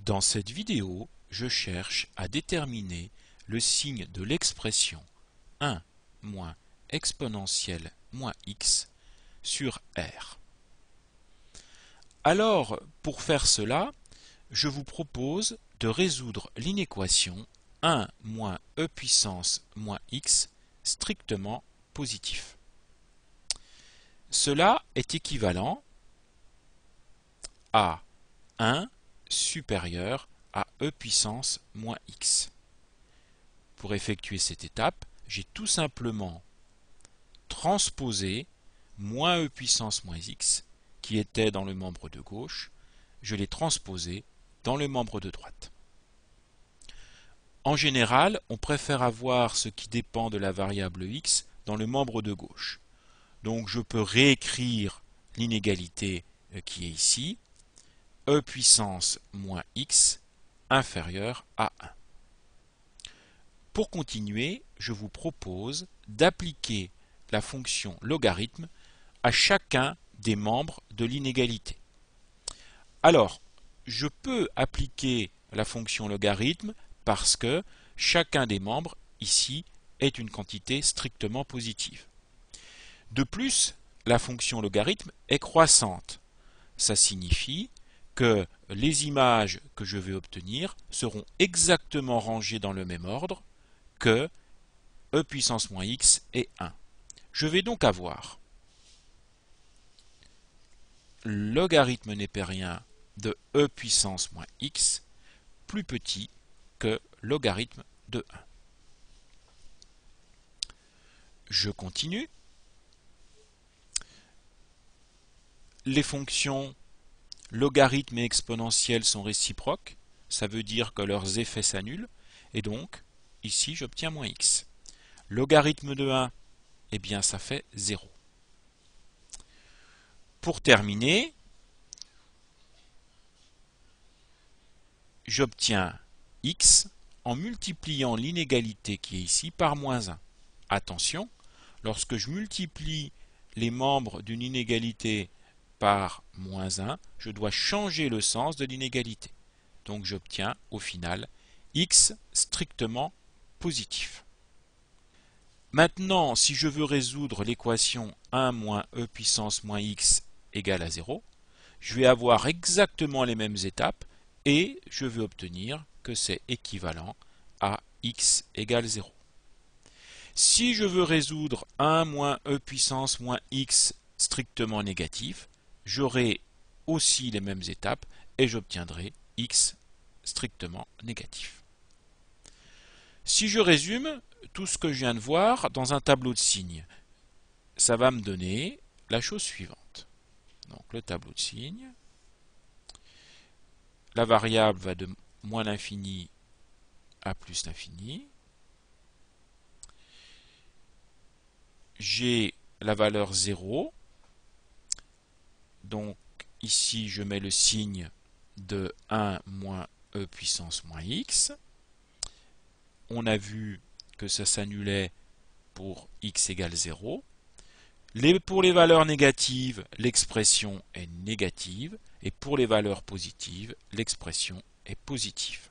Dans cette vidéo, je cherche à déterminer le signe de l'expression 1 moins exponentielle moins x sur R. Alors, pour faire cela, je vous propose de résoudre l'inéquation 1 moins e puissance moins x strictement positif. Cela est équivalent à 1 supérieur à e puissance moins x. Pour effectuer cette étape, j'ai tout simplement transposé moins e puissance moins x, qui était dans le membre de gauche, je l'ai transposé dans le membre de droite. En général, on préfère avoir ce qui dépend de la variable x dans le membre de gauche. Donc je peux réécrire l'inégalité qui est ici, e puissance moins x inférieur à 1. Pour continuer, je vous propose d'appliquer la fonction logarithme à chacun des membres de l'inégalité. Alors, je peux appliquer la fonction logarithme parce que chacun des membres ici est une quantité strictement positive. De plus, la fonction logarithme est croissante. Ça signifie que les images que je vais obtenir seront exactement rangées dans le même ordre que e puissance moins x et 1. Je vais donc avoir logarithme népérien de e puissance moins x plus petit que logarithme de 1. Je continue. Les fonctions logarithme et exponentielle sont réciproques, ça veut dire que leurs effets s'annulent, et donc, ici, j'obtiens moins x. Logarithme de 1, eh bien, ça fait 0. Pour terminer, j'obtiens x en multipliant l'inégalité qui est ici par moins 1. Attention, lorsque je multiplie les membres d'une inégalité par moins 1, je dois changer le sens de l'inégalité. Donc j'obtiens au final x strictement positif. Maintenant, si je veux résoudre l'équation 1 moins e puissance moins x égale à 0, je vais avoir exactement les mêmes étapes et je vais obtenir que c'est équivalent à x égale 0. Si je veux résoudre 1 moins e puissance moins x strictement négatif, j'aurai aussi les mêmes étapes et j'obtiendrai x strictement négatif. Si je résume tout ce que je viens de voir dans un tableau de signes, ça va me donner la chose suivante. Donc le tableau de signes, la variable va de moins l'infini à plus l'infini. J'ai la valeur 0. Donc ici je mets le signe de 1 moins e puissance moins x. On a vu que ça s'annulait pour x égale 0. Pour les valeurs négatives, l'expression est négative, et pour les valeurs positives, l'expression est positive.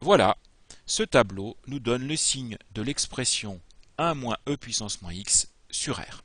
Voilà, ce tableau nous donne le signe de l'expression 1 moins e puissance moins x sur R.